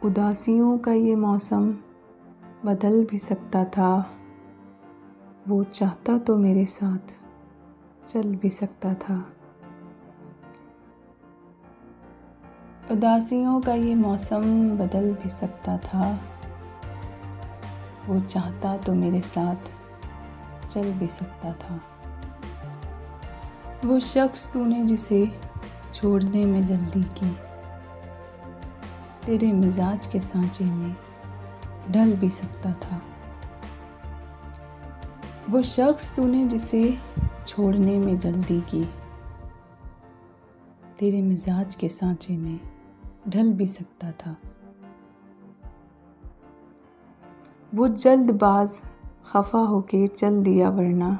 उदासियों का ये मौसम बदल भी सकता था। वो चाहता तो मेरे साथ चल भी सकता था। उदासियों का ये मौसम बदल भी सकता था। वो चाहता तो मेरे साथ चल भी सकता था। वो शख्स तूने जिसे छोड़ने में जल्दी की, तेरे मिजाज के सांचे में ढल भी सकता था। वो शख्स तूने जिसे छोड़ने में जल्दी की, तेरे मिजाज के सांचे में ढल भी सकता था। वो जल्दबाज खफा होके चल दिया, वरना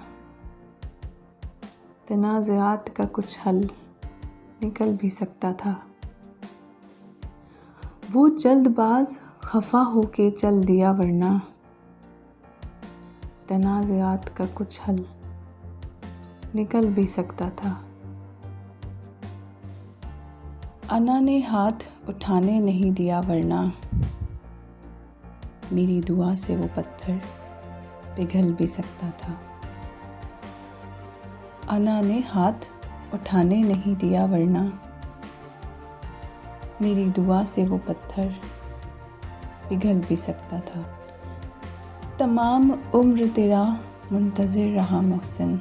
तनाज़ात का कुछ हल निकल भी सकता था। वो जल्दबाज खफा होके चल दिया, वरना तनाज़ात का कुछ हल निकल भी सकता था। अना ने हाथ उठाने नहीं दिया, वरना मेरी दुआ से वो पत्थर पिघल भी सकता था। अना ने हाथ उठाने नहीं दिया, वरना मेरी दुआ से वो पत्थर पिघल भी सकता था। तमाम उम्र तेरा मुंतज़िर रहा मोहसिन,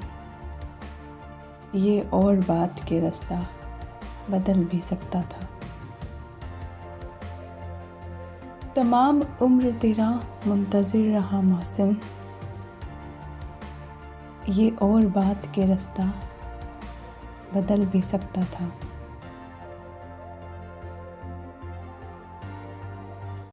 ये और बात के रास्ता बदल भी सकता था। तमाम उम्र तेरा मुंतज़िर रहा मोहसिन, ये और बात के रास्ता बदल भी सकता था।